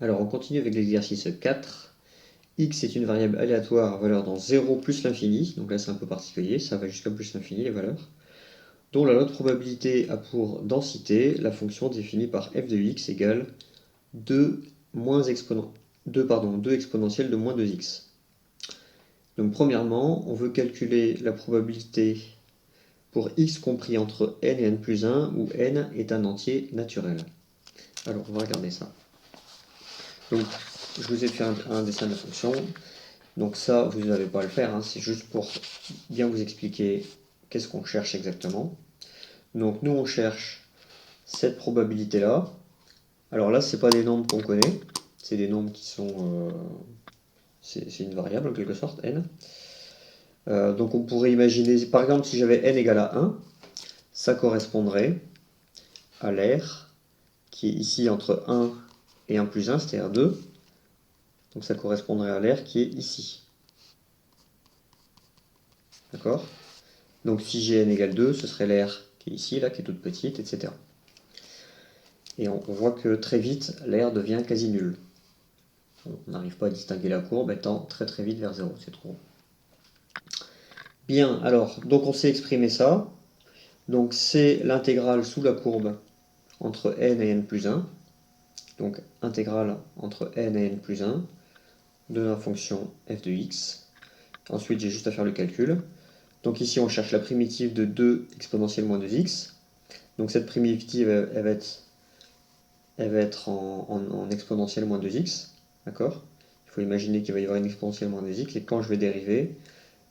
Alors on continue avec l'exercice 4. X est une variable aléatoire à valeur dans 0 plus l'infini, donc là c'est un peu particulier, ça va jusqu'à plus l'infini les valeurs, dont la loi de probabilité a pour densité la fonction définie par f de x égale 2 exponentielle de moins 2x. Donc premièrement, on veut calculer la probabilité pour x compris entre n et n plus 1, où n est un entier naturel. Alors on va regarder ça. Donc je vous ai fait un dessin de la fonction. Donc ça, vous n'avez pas à le faire, hein, c'est juste pour bien vous expliquer qu'est-ce qu'on cherche exactement. Donc nous, on cherche cette probabilité-là. Alors là, ce n'est pas des nombres qu'on connaît, c'est des nombres qui sont... c'est une variable en quelque sorte, n. Donc on pourrait imaginer, par exemple, si j'avais n égale à 1, ça correspondrait à l'air qui est ici entre 1 et 1 plus 1, c'est-à-dire 2. Donc ça correspondrait à l'air qui est ici. D'accord? Donc si j'ai n égale 2, ce serait l'air qui est ici, là, qui est toute petite, etc. Et on voit que très vite, l'air devient quasi nul. On n'arrive pas à distinguer la courbe étant très très vite vers 0, c'est trop. Bien, alors, donc on sait exprimer ça. Donc c'est l'intégrale sous la courbe entre n et n plus 1. Donc intégrale entre n et n plus 1 de la fonction f de x. Ensuite, j'ai juste à faire le calcul. Donc ici, on cherche la primitive de 2 exponentielle moins 2x. Donc cette primitive, elle va être en exponentielle moins 2x. D'accord? Il faut imaginer qu'il va y avoir une exponentielle moins 2x, et quand je vais dériver,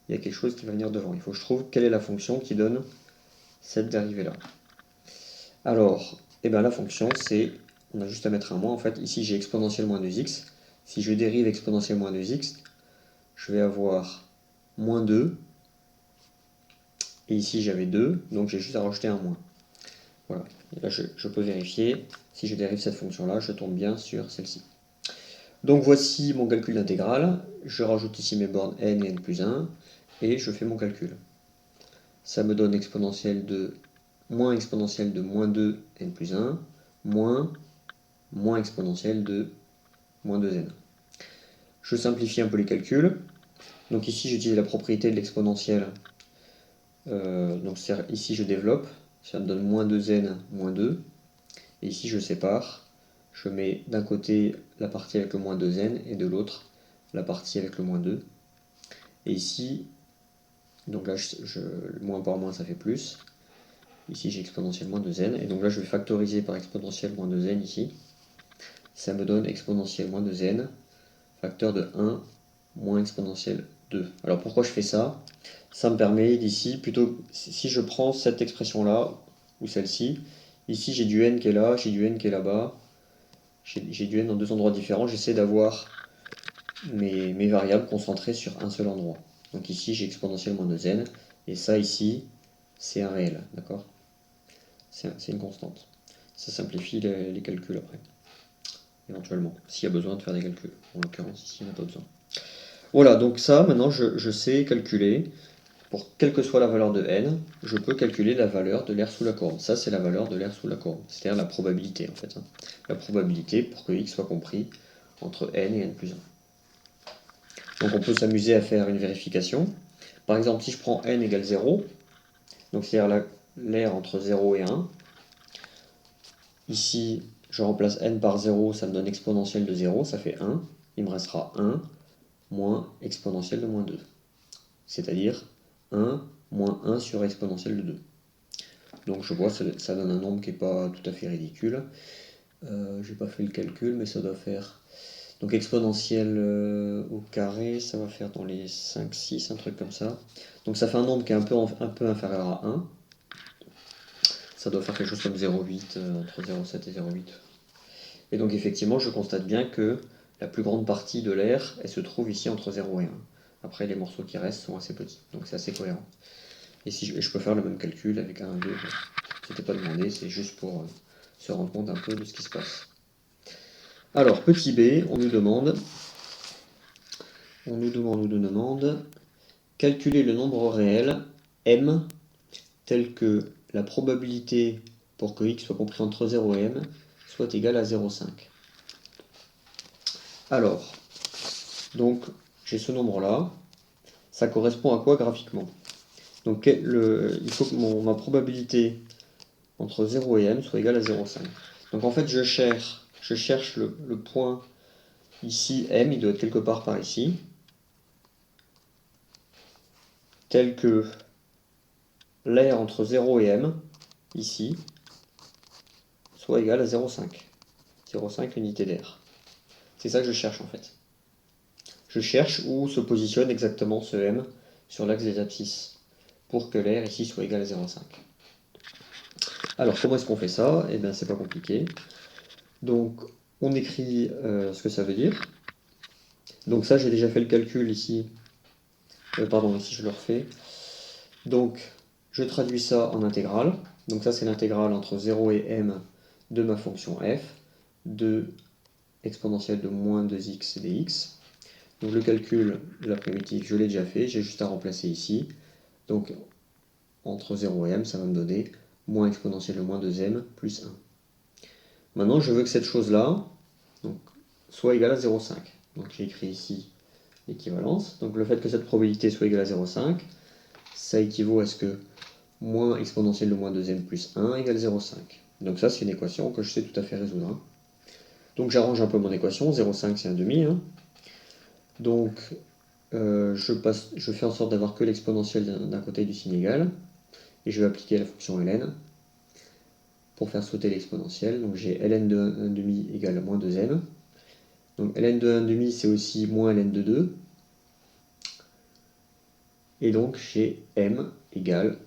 il y a quelque chose qui va venir devant. Il faut que je trouve quelle est la fonction qui donne cette dérivée-là. Alors, eh bien, la fonction, c'est, on a juste à mettre un moins. En fait, ici, j'ai exponentielle moins 2x. Si je dérive exponentielle moins 2x, je vais avoir moins 2. Et ici, j'avais 2, donc j'ai juste à rajouter un moins. Voilà. Et là, je peux vérifier. Si je dérive cette fonction-là, je tombe bien sur celle-ci. Donc voici mon calcul d'intégrale. Je rajoute ici mes bornes n et n plus 1. Et je fais mon calcul. Ça me donne exponentielle de moins moins 2 n plus 1, moins exponentielle de moins 2n. Je simplifie un peu les calculs. Donc ici, j'utilise la propriété de l'exponentielle. Donc ici, je développe. Ça me donne moins 2n, moins 2. Et ici, je sépare. Je mets d'un côté la partie avec le moins 2n et de l'autre la partie avec le moins 2. Et ici, donc là, moins par moins, ça fait plus. Ici, j'ai exponentielle moins 2n. Et donc là, je vais factoriser par exponentielle moins 2n ici. Ça me donne exponentielle moins 2n, facteur de 1, moins exponentielle 2. Alors pourquoi je fais ça? Ça me permet d'ici, plutôt, si je prends cette expression-là, ou celle-ci, ici j'ai du n qui est là, j'ai du n qui est là-bas, j'ai du n dans deux endroits différents, j'essaie d'avoir mes variables concentrées sur un seul endroit. Donc ici j'ai exponentielle moins 2n, et ça ici, c'est un réel, d'accord? C'est une constante. Ça simplifie les calculs après, éventuellement, s'il y a besoin de faire des calculs. En l'occurrence, ici, il n'y en a pas besoin. Voilà, donc ça, maintenant, je sais calculer, pour quelle que soit la valeur de n, je peux calculer la valeur de l'air sous la courbe. Ça, c'est la valeur de l'air sous la courbe, c'est-à-dire la probabilité, en fait. La probabilité pour que x soit compris entre n et n plus 1. Donc on peut s'amuser à faire une vérification. Par exemple, si je prends n égale 0, donc c'est-à-dire l'air entre 0 et 1, ici, je remplace n par 0, ça me donne exponentielle de 0, ça fait 1. Il me restera 1 moins exponentielle de moins 2. C'est-à-dire 1 moins 1 sur exponentielle de 2. Donc je vois, ça donne un nombre qui n'est pas tout à fait ridicule. J'ai pas fait le calcul, mais ça doit faire... Donc exponentielle au carré, ça va faire dans les 5, 6, un truc comme ça. Donc ça fait un nombre qui est un peu inférieur à 1. Ça doit faire quelque chose comme 0,8, entre 0,7 et 0,8. Et donc effectivement, je constate bien que la plus grande partie de l'air, elle se trouve ici entre 0 et 1. Après, les morceaux qui restent sont assez petits, donc c'est assez cohérent. Et si je peux faire le même calcul avec 1, 2, c'était pas demandé, c'est juste pour se rendre compte un peu de ce qui se passe. Alors, petit b, on nous demande, calculer le nombre réel, m, tel que la probabilité pour que x soit compris entre 0 et m soit égale à 0,5. Alors, donc j'ai ce nombre-là. Ça correspond à quoi graphiquement? Donc il faut que ma probabilité entre 0 et m soit égale à 0,5. Donc en fait, je cherche le point ici, m, il doit être quelque part par ici, tel que l'air entre 0 et m, ici, soit égal à 0,5. 0,5 unités d'air. C'est ça que je cherche en fait. Je cherche où se positionne exactement ce m sur l'axe des abscisses pour que l'air ici soit égal à 0,5. Alors comment est-ce qu'on fait ça? Eh bien c'est pas compliqué. Donc on écrit ce que ça veut dire. Donc ça j'ai déjà fait le calcul ici. Pardon, ici je le refais. Donc je traduis ça en intégrale. Donc ça c'est l'intégrale entre 0 et m de ma fonction f de exponentielle de moins 2x dx. Donc le calcul de la primitive, je l'ai déjà fait, j'ai juste à remplacer ici. Donc entre 0 et m, ça va me donner moins exponentielle de moins 2m plus 1. Maintenant, je veux que cette chose-là soit égale à 0,5. Donc j'ai écrit ici l'équivalence. Donc le fait que cette probabilité soit égale à 0,5, ça équivaut à ce que moins exponentielle de moins 2m plus 1 égale 0,5. Donc ça, c'est une équation que je sais tout à fait résoudre. Donc j'arrange un peu mon équation, 0,5 c'est un demi. Donc je fais en sorte d'avoir que l'exponentielle d'un côté du signe égal, et je vais appliquer la fonction ln pour faire sauter l'exponentielle. Donc j'ai ln de 1,5 égale moins 2m. Donc ln de 1,5 c'est aussi moins ln de 2. Et donc j'ai m égale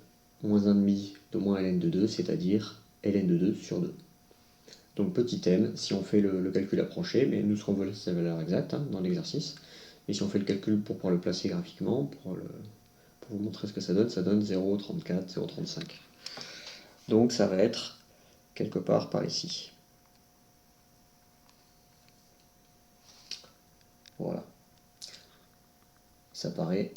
moins 1,5 de moins ln de 2, c'est-à-dire ln de 2 sur 2. Donc petit m, si on fait le calcul approché, mais nous serons veut sa valeur exacte dans l'exercice, et si on fait le calcul pour pouvoir le placer graphiquement, pour vous montrer ce que ça donne 0,34, 0,35. Donc ça va être quelque part par ici. Voilà. Ça paraît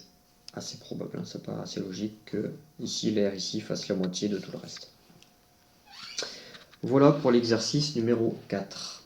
assez probable, ça paraît assez logique que ici l'air ici fasse la moitié de tout le reste. Voilà pour l'exercice numéro 4.